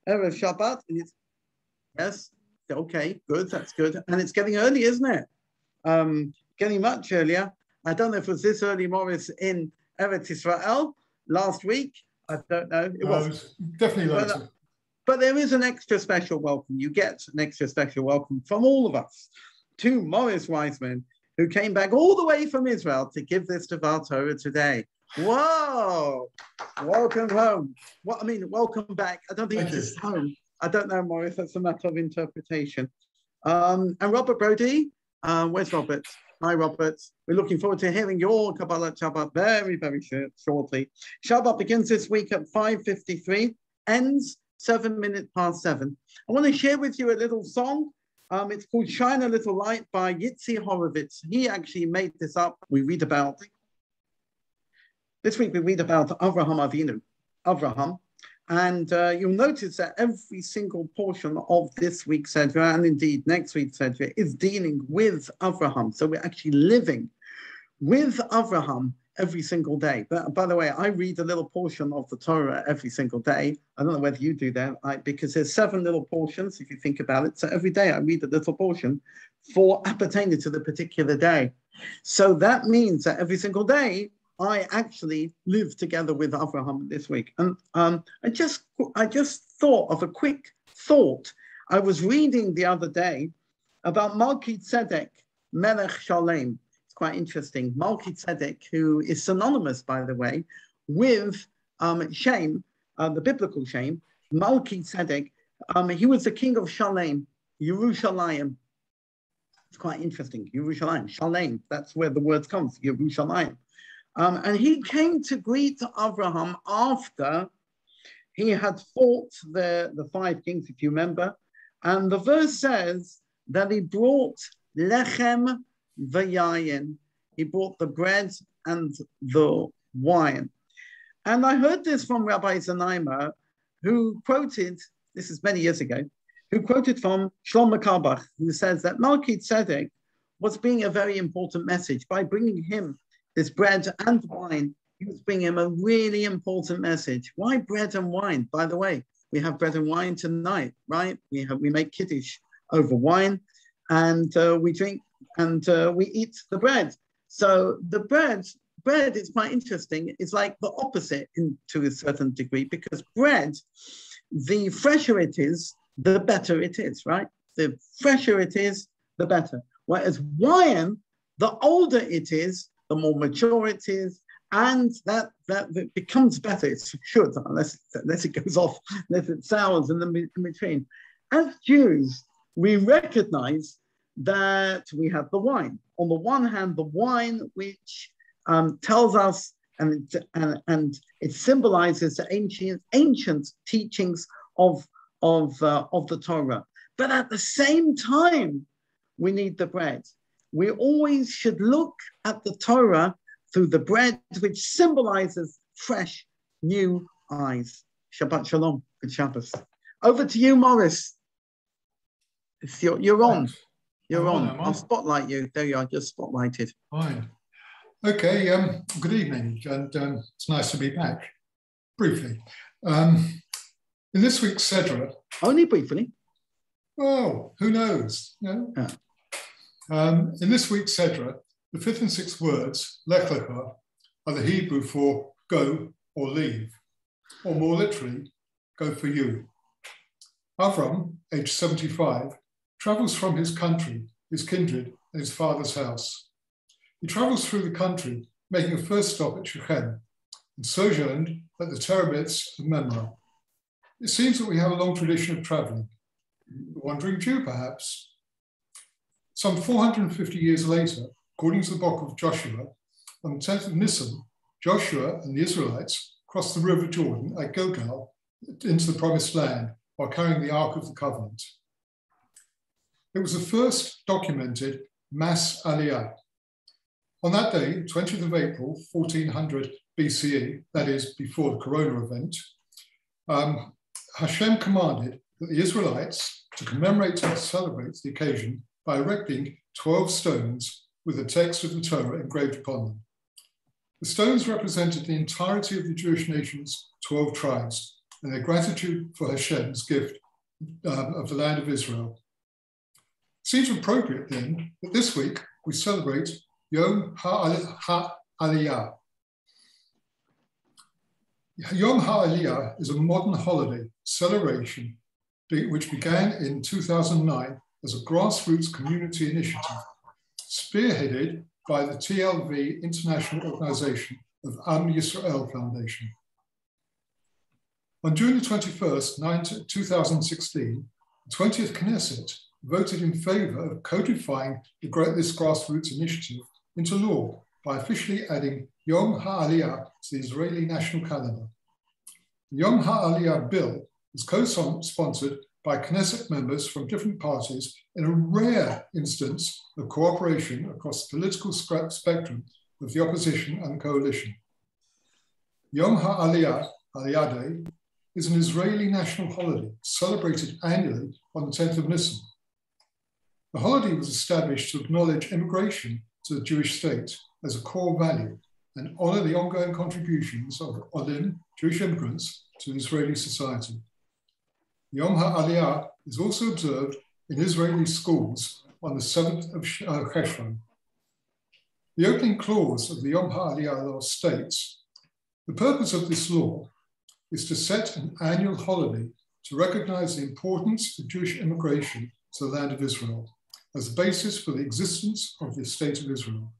Erev Shabbat. And it's, yes, okay, good, that's good. And it's getting early, isn't it? Getting much earlier. I don't know if it was this early, Morris, in Eretz Israel last week. I don't know. It was definitely later. But there is an extra special welcome. You get an extra special welcome from all of us to Morris Wiseman, who came back all the way from Israel to give this Devar Torah today. Whoa! Welcome home. Welcome back. I don't think it's home. I don't know, Morris. That's a matter of interpretation. And Robert Brody. Where's Robert? Hi, Robert. We're looking forward to hearing your Kabbalat Shabbat very, very shortly. Shabbat begins this week at 5:53, ends 7 minutes past 7. I want to share with you a little song. It's called Shine a Little Light by Yitzi Horowitz. He actually made this up. This week we read about Avraham Avinu. Avraham. And you'll notice that every single portion of this week's Sedra, and indeed next week's Sedra, is dealing with Avraham. So we're actually living with Avraham every single day. But by the way, I read a little portion of the Torah every single day. I don't know whether you do that, because there's 7 little portions, if you think about it. So every day I read a little portion for appertaining to the particular day. So that means that every single day, I actually live together with Avraham this week. And I just thought of a quick thought. I was reading the other day about Malki Tzedek, Melech Shalem. It's quite interesting. Malki Tzedek, who is synonymous, by the way, with Shem, the biblical Shem. Malki Tzedek, he was the king of Shalem, Yerushalayim. It's quite interesting. Yerushalayim, Shalem, that's where the word comes, Yerushalayim. And he came to greet Avraham after he had fought the 5 kings, if you remember. And the verse says that he brought lechem v'yayin. He brought the bread and the wine. And I heard this from Rabbi Zanaimer, who quoted, this is many years ago, who quoted from Shlomo Karbach, who says that Malki Tzedek was bringing a very important message by bringing him this bread and wine. He was bringing him a really important message. Why bread and wine? By the way, we have bread and wine tonight, right? We make kiddush over wine, and we drink and we eat the bread. So the bread is quite interesting. It's like the opposite to a certain degree, because bread, the fresher it is, the better it is, right? The fresher it is, the better. Whereas wine, the older it is, the more mature it is, and that it becomes better. It should, unless it goes off, unless it sours in between. As Jews, we recognize that we have the wine. On the one hand, the wine which tells us and it symbolizes the ancient teachings of the Torah. But at the same time, we need the bread. We always should look at the Torah through the bread, which symbolizes fresh, new eyes. Shabbat Shalom. Good Shabbos. Over to you, Morris. You're on. You're on. I'll spotlight you. There you are, just spotlighted. Fine. Okay, good evening, and it's nice to be back. Briefly. In this week's Sedra... Only briefly. Well, who knows? You know? Yeah. In this week's Sedra, the 5th and 6th words, Lech Lecha, are the Hebrew for go or leave, or more literally, go for you. Avram, aged 75, travels from his country, his kindred, and his father's house. He travels through the country, making a first stop at Shechem, and sojourned at the terebinths of Memra. It seems that we have a long tradition of traveling. The wandering Jew, perhaps. Some 450 years later, according to the book of Joshua, on the 10th of Nisan, Joshua and the Israelites crossed the river Jordan at Gilgal into the promised land while carrying the Ark of the Covenant. It was the first documented mass aliyah. On that day, 20th of April, 1400 BCE, that is before the Corona event, Hashem commanded that the Israelites, to commemorate and celebrate the occasion, by erecting 12 stones with the text of the Torah engraved upon them. The stones represented the entirety of the Jewish nation's 12 tribes, and their gratitude for Hashem's gift of the land of Israel. It seems appropriate then that this week we celebrate Yom HaAliyah. Yom HaAliyah is a modern holiday celebration which began in 2009 as a grassroots community initiative spearheaded by the TLV International Organization of Am Yisrael Foundation. On June the 21st, 2016, the 20th Knesset voted in favor of codifying this grassroots initiative into law by officially adding Yom HaAliyah to the Israeli national calendar. The Yom HaAliyah bill was co-sponsored by Knesset members from different parties in a rare instance of cooperation across the political spectrum of the opposition and coalition. Yom HaAliyah, Aliyah Day, is an Israeli national holiday celebrated annually on the 10th of Nisan. The holiday was established to acknowledge immigration to the Jewish state as a core value and honor the ongoing contributions of Olim, Jewish immigrants, to Israeli society. Yom HaAliyah is also observed in Israeli schools on the 7th of Cheshvan. The opening clause of the Yom HaAliyah law states, the purpose of this law is to set an annual holiday to recognize the importance of Jewish immigration to the land of Israel as the basis for the existence of the state of Israel,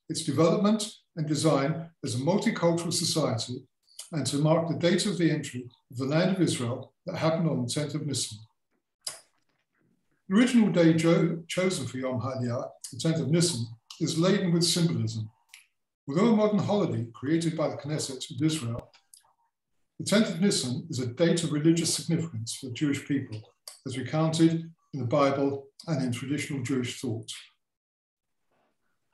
its development and design as a multicultural society, and to mark the date of the entry of the land of Israel that happened on the 10th of Nisan. The original day chosen for Yom HaAliyah, the 10th of Nisan, is laden with symbolism. Although a modern holiday created by the Knesset of Israel, the 10th of Nisan is a date of religious significance for the Jewish people, as recounted in the Bible and in traditional Jewish thought.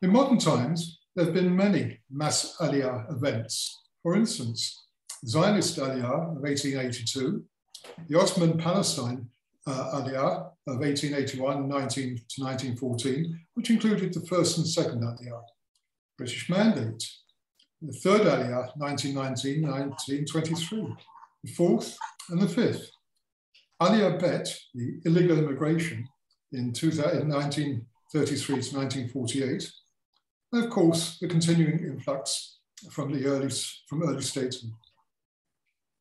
In modern times, there have been many mass Aliyah events. For instance, Zionist Aliyah of 1882, the Ottoman Palestine Aliyah of 1881 to 1914, which included the first and second Aliyah, British Mandate, the third Aliyah, 1919-1923, the fourth and the fifth, Aliyah Bet, the illegal immigration in 1933 to 1948, and of course, the continuing influx from early statesmen.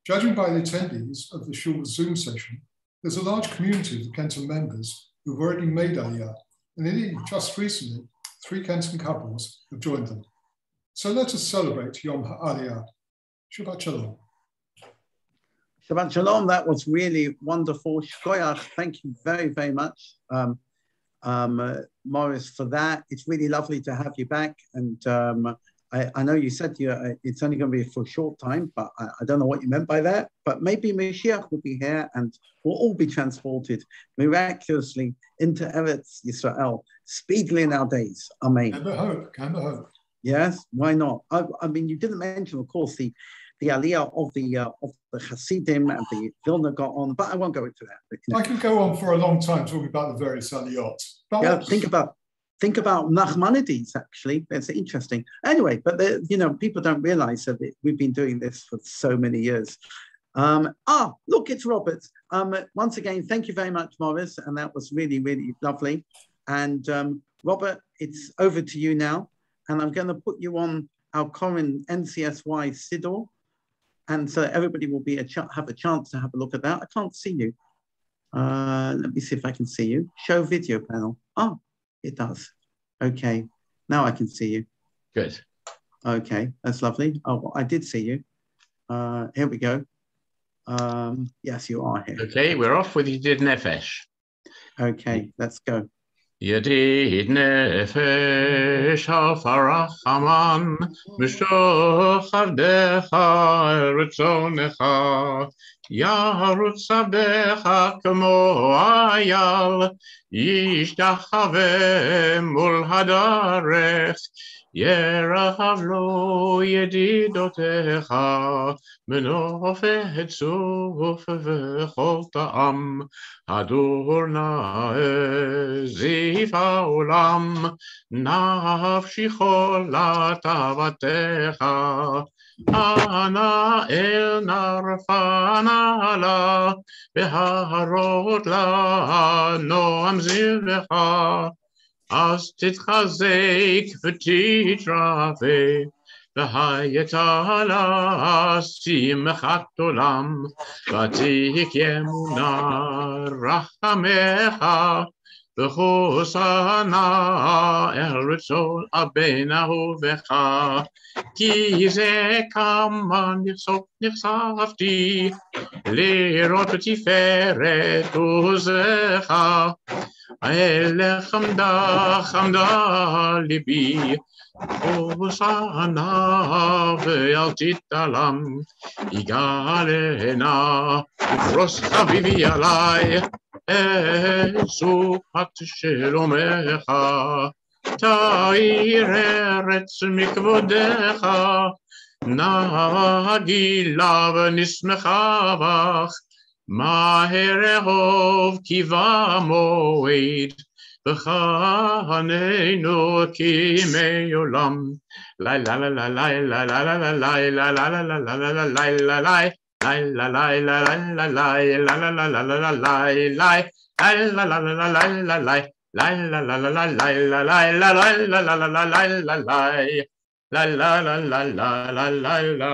Judging by the attendees of the Shul Zoom session, there's a large community of the Kenton members who've already made Aliyah, and indeed, just recently, 3 Kenton couples have joined them. So let us celebrate Yom HaAliyah. Shabbat Shalom. Shabbat Shalom, that was really wonderful. Shkoyach, thank you very, very much, Morris, for that. It's really lovely to have you back. And I know you said it's only going to be for a short time, but I don't know what you meant by that. But maybe Mashiach will be here and we'll all be transported miraculously into Eretz Yisrael, speedily in our days. Amen. Can the hope. Yes, why not? I mean, you didn't mention, of course, the Aliyah of the Hasidim and the Vilna Gaon, but I won't go into that. But, I could go on for a long time talking about the various Aliyot. Yeah, think about Nachmanides, actually. That's interesting. Anyway, but people don't realize that we've been doing this for so many years. Look, it's Robert. Once again, thank you very much, Morris, and that was really, really lovely. And Robert, it's over to you now. And I'm going to put you on our current NCSY Siddur. And so everybody will have a chance to have a look at that. I can't see you. Let me see if I can see you. Show video panel. Oh, it does. Okay. Now I can see you. Good. Okay. That's lovely. Oh, I did see you. Here we go. Yes, you are here. Okay. We're off with Yedid Nefesh. Okay. Let's go. Yedid nefesh hafarachaman mishtoch avdecha retzonecha yarutz avdecha kamo ayal yishtachave mul hadarech ירחב לו ידידותיך, מנוף צוף וכל טעם, הדור נאה זיף העולם, נפשי חולת אהבתך, אנא אל נרפה נעלה, בהרות לה נועם זרעך, אז תתחזק ותתרפא, והייתה לה שמחת עולם, ותקיימונה רחמך, וחוסנה אל רצון הבן אהובך, כי זה כמה נחשפתי, לראות בתפארת עוזך, חמדה ליבי, הוסנה ואל תתעלם, יגאלנה ופרוס חביבי עלי, סופת שלומך, תאיר ארץ מכבודך, נגילה ונשמחה בך, מהר אהוב כי במועד, וחננו כימי עולם. לי לה לה לה לה לה לה לה לה לה לה לה לה לה לה לה לה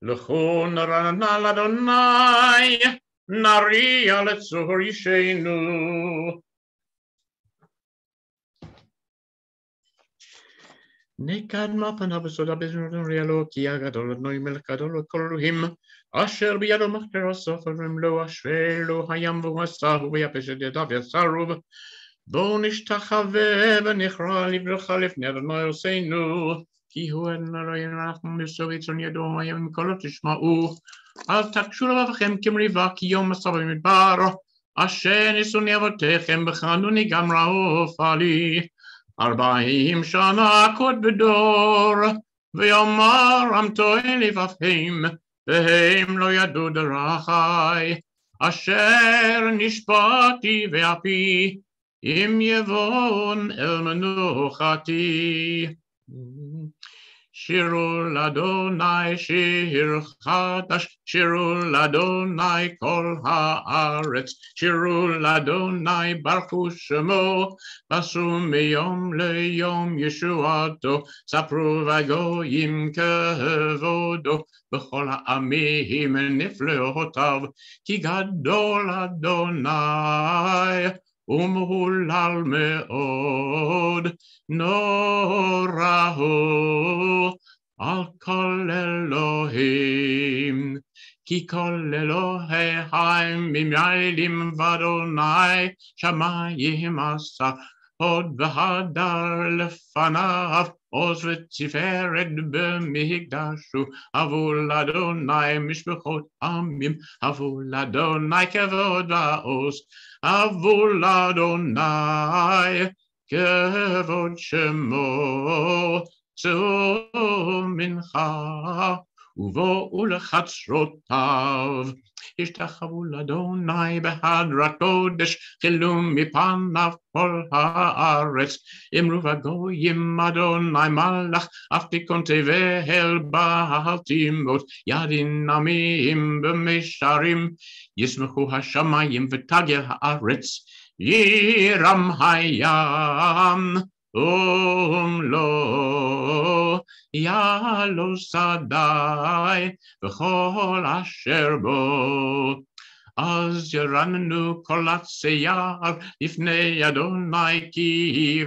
לכו נרנה לאדוני, נריע לצור ישנו. נקדמה פניו בסודה בזנורי אלוה, כי הגדול אדוני מלך גדול לכל אלוהים, אשר בידו מחקר הסופרים לו, אשר לו הים והוא עשהו, ויבש את ידיו יסרו. בואו נשתחווה ונכרע לברכה לפני אדוני עושנו, כי הוא אדוני אנחנו מסור יצון ידו המים קולו תשמעו. אל תקשו לבבכם כמריבה, כי יום מסע במדבר, אשר ניסוני אבותיכם בחנוני גם רעוף עלי. 40 שנה קוד בדור, ויאמר עמתו אל לבבהם, והם לא ידעו דרכי, אשר נשבעתי ואפי, אם יבון אל מנוחתי. שירו לאדוני שיר חדש, שירו לאדוני כל הארץ, שירו לאדוני ברכו שמו, פסו מיום ליום ישועתו, ספרו בגויים כבודו, בכל העמים נפלאותיו, כי גדול אדוני ומהולל מאוד, נורא הוא על כל אלוהים, כי כל אלוהים ממיילים ואדוני שמיים עשה, הוד והדר לפניו, עוז ותפארת במקדשו, הבו לאדוני משפחות עמים, הבו לאדוני כבוד ועוז, הבו לאדוני כבוד שמו, צאו מנחה ובואו לחצרותיו, השתחוו לאדוני בהדרת קודש, חילו מפניו כל הארץ, אמרו בגויים אדוני מלך, אף תיכון תבל בעל תימות, ידין עמים במישרים, ישמחו השמיים ותגל הארץ, ירם הים ומלוא, יעלו שדי וכל אשר בו. אז ירננו כל הצייר לפני אדוני, כי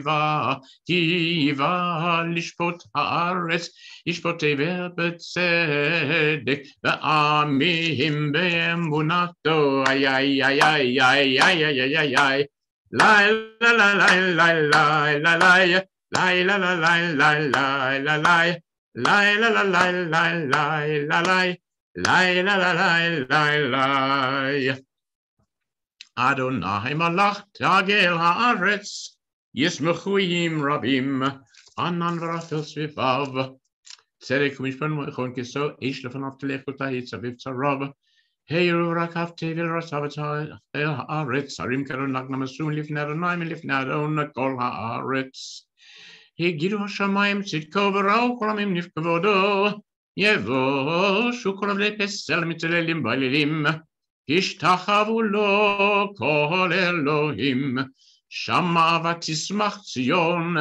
בא לשפוט הארץ, ישפוט עבר בצדק ועמים באמונתו. איי איי איי איי איי איי איי איי איי, לילה לילה לילה לילה לילה לילה לילה לילה לילה, אדוני מלך תגל הארץ, ישמחו עם רבים, ענן ורפל סביביו. צדק ומשפט ומכון כסו, איש לפניו תלך ותהי סביב צריו. העירו ורקב תבל רצה אל הארץ, שרים כרונק נמסו לפני אדוני מלפני אדון כל הארץ. הגידו השמיים צדקו וראו כל עמים נפקבודו, יבושו כל עבדי פסל מצללים בלילים, השתחוו לו כל אלוהים, שמה ותשמח ציון,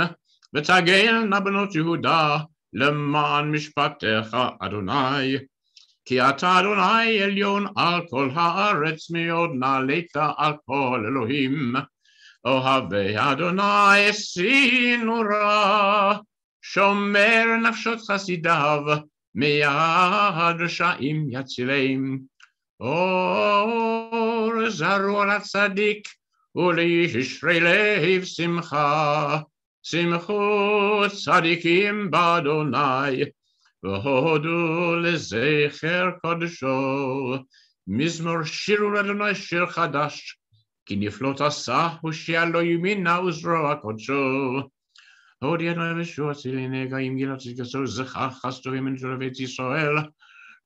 ותגלנה בנות יהודה, למען משפטיך אדוני. כי אתה אדוני עליון על כל הארץ, מאוד נעלית על כל אלוהים. אוהבי אדוני סינורה, שומר נפשות חסידיו, מיד רשעים יצילם. אור זרו על הצדיק, ולישרי לב שמחה, שמחו צדיקים באדוני, והודו לזכר קדשו. מזמור שירו לאדוני שיר חדש, כי נפלאות עשה הושיע לו ימינה וזרוע קדשו. הודי אדוני וישוע צילי נגעים גילה צדקתו, זכר חסדו ימין בית ישראל.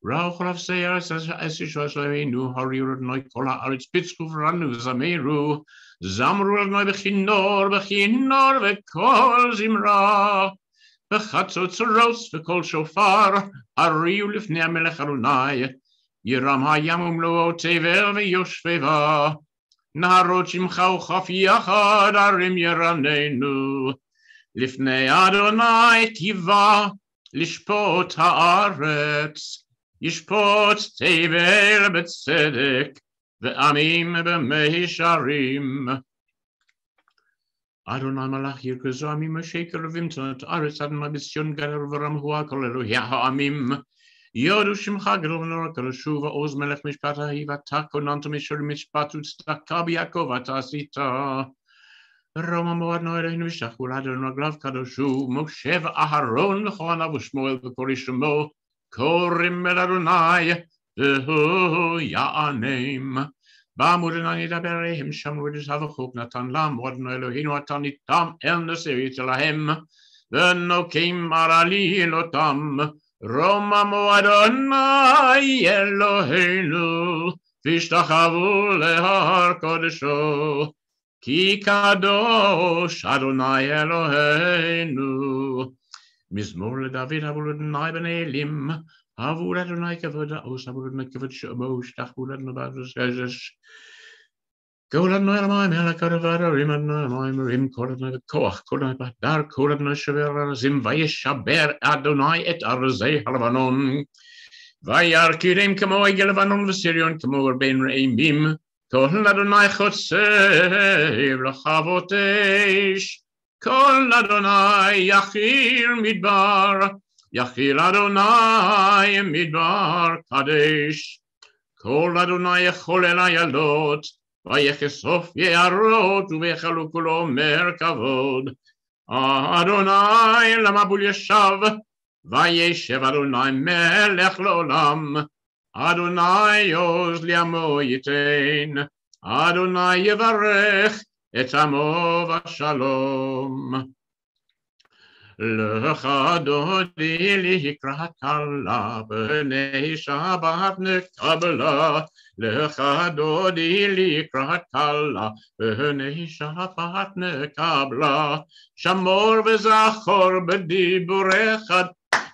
ראו כל אפסי ארץ אס ישוע אלוהינו, הוריעו לאדוני כל הארץ, פצחו ורנו וזמרו, זמרו לאדוני בכינור וכל זמרה. בחצוצרות וכל שופר, הריעו לפני המלך אדוני, ירם הים ומלואו תבל ויושביו. נהרות שמך וכף יחד ערים ירננו, לפני אדוני טיבה לשפוט הארץ, ישפוט תבל בצדק ועמים במישרים. אדוני מלך ירכזו עמים אשר קרבים צונת ארץ, אדוני בציון גדול ורמהו כל אלוהי העמים. יודו שמך גדול ונורא קדוש, ועוז מלך משפט ההיא, ואתה כוננת משרים משפט וצדקה ביעקב אתה עשית. רוממו אדוני אלוהינו ושכבו לאדוני רגליו קדושו, משה ואהרון וכהניו ושמואל וקורא שמו, קוראים אל אדוני והוא יענם. בעמוד אדוני ידבר עליהם, שמרו את עשיו החוק נתן להם, ואדוני אלוהינו אתה ניתם אל נשאית להם, ונוקים על עלילותם. רוממו אדוני אלוהינו, והשתחוו להר קודשו, כי קדוש אדוני אלוהינו. מזמור לדוד, הבו לאדוני בני אלים, הבו לאדוני כבוד העוז, הבו לאדוני כבוד שמו, השתחוו לאדוני בעזש. כל אדוני המים אל הקרב והדרים, אדוני המים מרים, כל אדוני בכוח, כל אדוני בהדר, כל אדוני שובר ארזים, וישבר אדוני את ארזי הלבנון. וירקידם כמו עגל לבנון וסיריון כמו בין רעימים, כל אדוני חוצב לכבות אש. כל אדוני יכיל מדבר, יכיל אדוני מדבר קדש. כל אדוני יכול אל איילות, ויחשוף יערות ויחלו כולו מרכבות. אדוני למבול ישב, וישב אדוני מלך לעולם. אדוני עוז לעמו ייתן, אדוני יברך את עמו בשלום. לך דודי לקראת כלה, בני שבת נקבלה. לך דודי לקראת כלה, בני שבת נקבלה. שמור וזכור בדיבורך,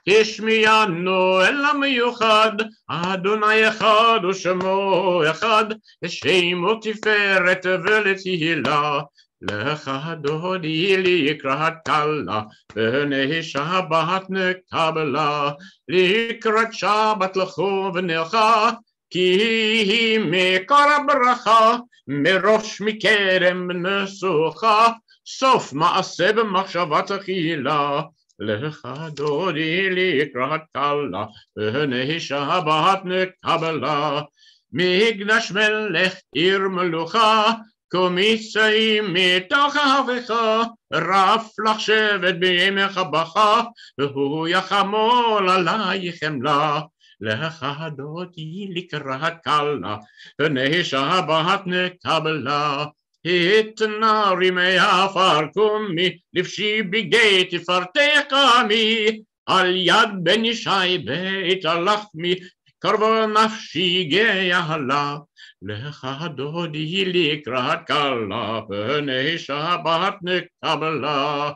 השמיענו אל המיוחד. אדוני אחד ושמו אחד, שמו תפארת ולתהילה. לך דודי לקראת כלה, בני שבת נקבלה. לקראת שבת לכו ונלכה, כי היא מקור הברכה, מראש מקדם נסוכה, סוף מעשה במחשבה תחילה. לך דודי לקראת כלה, בני שבת נקבלה. מקדש מלך עיר מלוכה, קומיצאים מתוך אהבך, רף לך שבט בימך בכה, והוא יחמול עלי חמלה. לך דודי לקראת כלה, בני שבת נקבלה. התנערי מעפר קומי, לבשי בגדי תפארתך עמי, על יד בן ישי בית הלחמי, קרבו נפשי גאלה. לך דודי לקראת כלה, פני שבת נקבלה.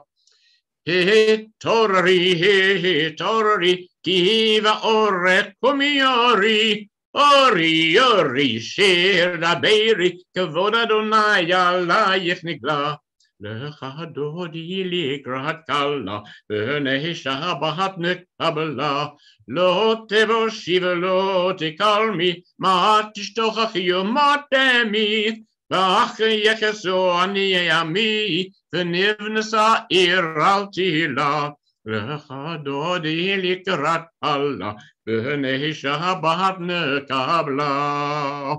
התעוררי, כי באורך קומי אורי, אורי, שיר דברי, כבוד אדוני עלייך נגלה. לך דודי לקראת כלה, פני שבת נקבלה. לא תבושי ולא תקלמי, מה תשתוכחי ומה תמי, ואח יחסו עניי עמי, ונבנסה עיר אל תהילה. לך דודי לקראת כלה, פני שבת נקבלה.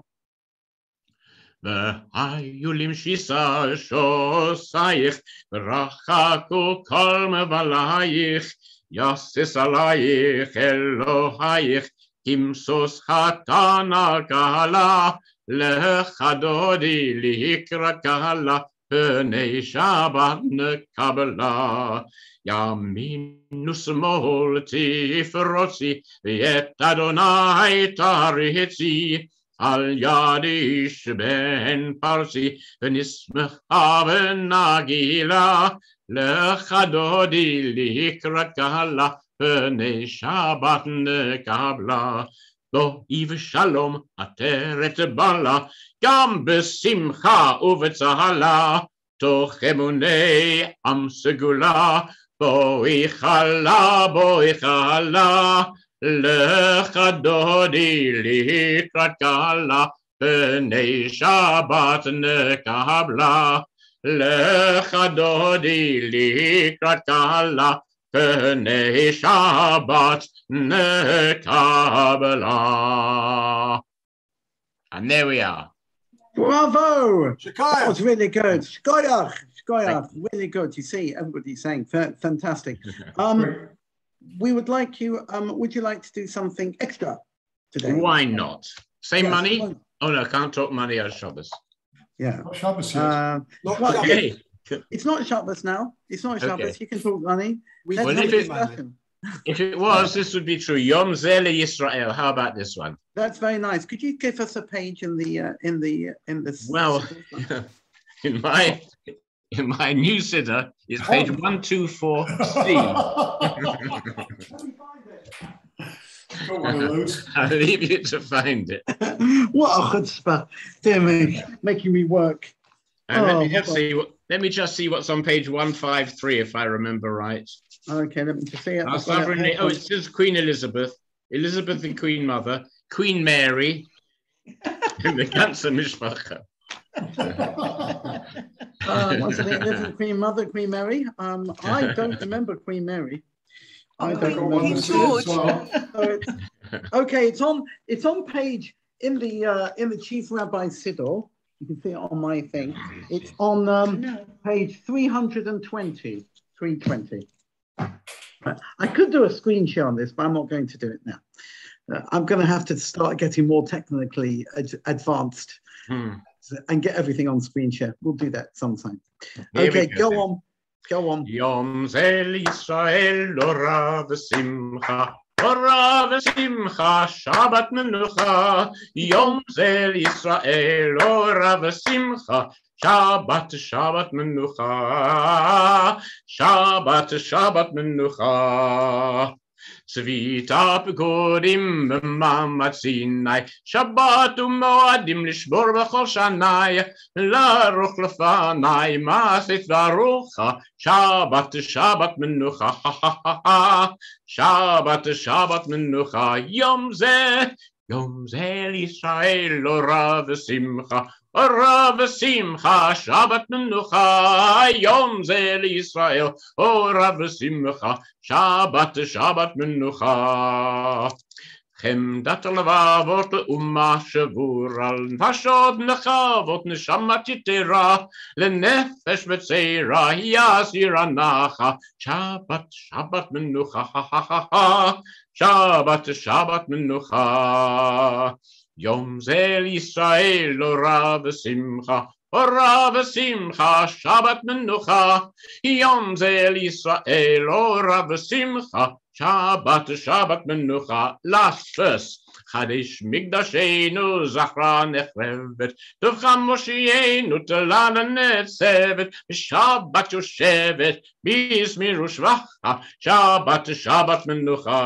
והיו למשיסה שוסייך, ורחקו כל מבלייך, יסס עלייך אלוהייך, כמסוס חתן על כלה. לך דודי לקראת כלה, פני שבת נקבלה. ימין ושמאל תפרוצי, ואת אדוני תריצי, על יד איש בן פרסי, ונשמחה ונגילה. לך דודי לקראת כלה, פני שבת נקבלה. בוא ובשלום עטרת בלה, גם בשמחה ובצהלה, תוך אמוני עם סגולה. בואי חלה, לך דודי לקראת כלה, פני שבת נקבלה. לך דודי לקראת כלה, פני שבת נקבלה. And there we are. Bravo! Shkoyach. That was really good. Shkoyach. Really good. You see, everybody's saying fantastic. We would like you, would you like to do something extra today? Why not? Say Yes, money? why not? Oh no, I can't talk money on Shabbos. Yeah. Not Shabbos yet. Not Shabbos. Okay. It's not Shabbos now. It's not Shabbos. Okay. You can talk money. Let's Well, have if a it- discussion. If it was, this would be true. Yom Zeh Yisrael. How about this one? That's very nice. Could you give us a page in this? Well, in my new sitter, it's page 124C. Got one of those. I'll leave you to find it. What a chutzpah. Dear me, making me work. And let me Oh, just hold see what. Let me just see what's on page 153, if I remember right. Okay, let me just see it. Our sovereign. Oh, it says Queen Elizabeth, Elizabeth the Queen Mother, Queen Mary, and the Ganze Mishpacha. Once again, this is Queen Mother, Queen Mary. I don't remember Queen Mary. I I've don't got one remember. that's here as well. So okay, it's on page in the Chief Rabbi Siddur. You can see it on my thing. It's on page 320. 320. I could do a screen share on this, but I'm not going to do it now. I'm going to have to start getting more technically advanced and get everything on screen share. We'll do that sometime. Okay, go on. Yom Zeh Yisrael, Ora v'simcha, Ora v'simcha, Shabbat menucha. Yom Zeh Yisrael, Ora v'simcha, Shabbat menucha. Shabbat menucha. Tzvita pekodim b'mamad Sinai, Shabbat u'moadim lishbor b'chol shanai, Laruch lefanai maset v'arucha, Shabbat menucha, Shabbat menucha. Yom Zeh Yisrael, Ora v'simcha, Ora v'simcha, Shabbat menucha. Yom Zeh Yisrael, Ora v'simcha, Shabbat menucha. Chemdat levavot le'umma shavur al nefashot nechavot neshamat yitera lenefesh v'tzeira yasir anacha. Shabbat menucha, Shabbat menucha. Yom Zeh Yisrael, Ora v'simcha, Ora v'simcha, Shabbat menucha, Yom ze Yisrael, ora v'simcha, Shabbat menucha. Last verse. Chadish migdashenu zachra nechrevet, Tovcha Moshienu telana netzevet, Shabbat yoshevet, Bismir ushvacha, Shabbat menucha,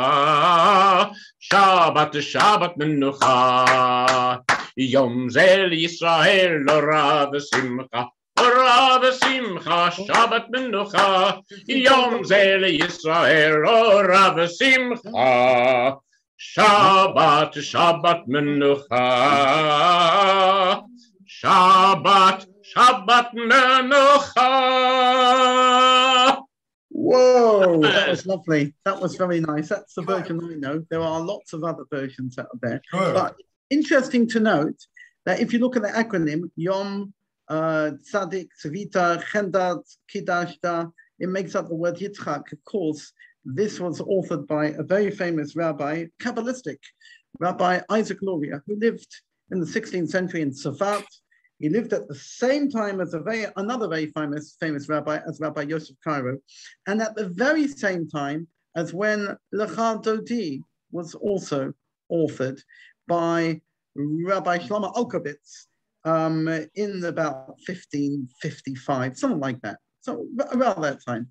Shabbat menucha. Yom zel Yisrael ora v'simcha, ora v'simcha, Shabbat menucha. Yom zel Yisrael ora v'simcha, Shabbat menucha, Shabbat menucha. Whoa, that was lovely. That was very nice. That's the version I know. There are lots of other versions out there. Good. But interesting to note that if you look at the acronym, Yom, Tzadik, Tzvita, Chendat, Kidashta, it makes up the word Yitzchak. Of course, this was authored by a very famous rabbi, Kabbalistic, Rabbi Isaac Luria, who lived in the 16th century in Safat. He lived at the same time as another very famous rabbi, as Rabbi Yosef Cairo, and at the very same time as when Lecha Dodi was also authored by Rabbi Shlomo Alkovitz in about 1555, something like that. So around that time,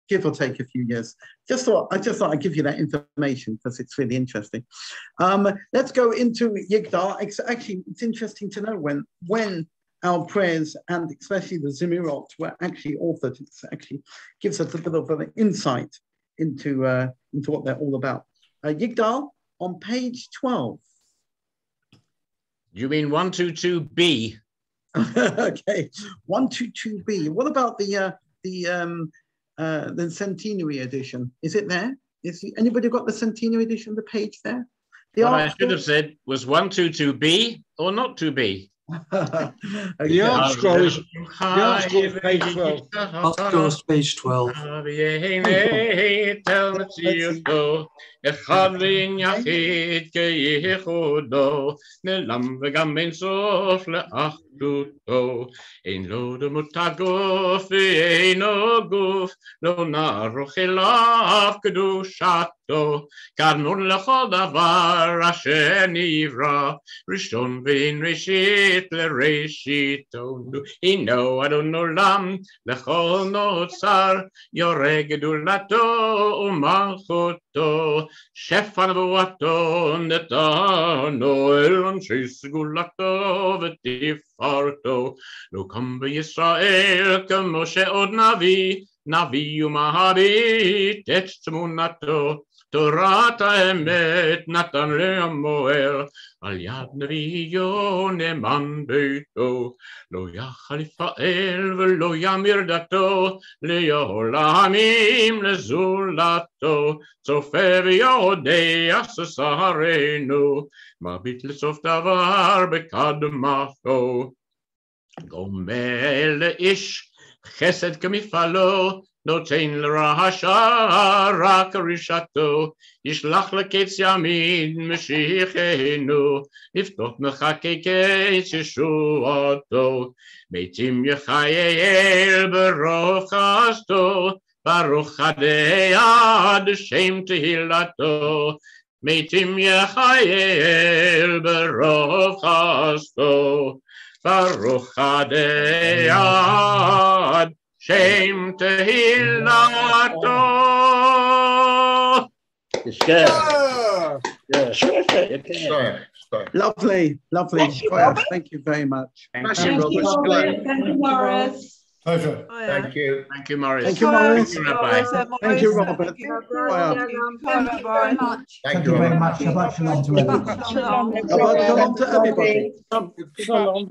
give or take a few years. I just thought I'd give you that information because it's really interesting. Let's go into Yigdal. Actually, it's interesting to know when our prayers and especially the Zemirot were actually authored. It actually gives us a bit of an insight into what they're all about. Yigdal on page 12. You mean 122B? Okay, 122B. What about the centenary edition? Is it there? Anybody got the centenary edition, the page there? What I should have said was 122B or not 2B. The article is page 12. Article is page 12. אחד ואין יחיד כייחודו, נעלם וגם אין סוף לאחדותו. אין לו דמות הגוף ואינו גוף, לא נערוך אליו קדושתו. קרנון לכל דבר אשר נברא, ראשון ואין ראשית לראשיתו. הנו אדון עולם לכל נוצר, יורה גדולתו ומלכותו. שפע נבואתו נתנו אל אנשי סגולתו ותפארתו. לא קם בישראל כמו שעוד נביא ומעריט את תמונתו. תורת האמת נתן לעמואל, על יד נביאו נאמן ביתו. לא יכל לפעל ולא ימיר דתו, לעולמים לזולתו. צופה ויודע ששרנו, מביט לסוף דבר בקדמתו. גומל לאיש חסד כמפעלו, נותן לרשע רק רשעתו. ישלח לקץ ימין משיחנו, לפתות מחכה קץ ישועתו. מתים יחייל ברוב חסדו, ברוך עדי עד שם תהילתו. מתים יחייל ברוב חסדו, ברוך עדי עד Shem Tehillatto. It's good. Yeah. Lovely. Thank you very much. Thank you, Morris. Pleasure. Thank you. Thank you, Morris. Thank you, Morris. Rabbi. Thank you, Robert. Thank you very much. Thank you very much. Shabbat shalom to everyone. Shabbat shalom to everybody. Shalom.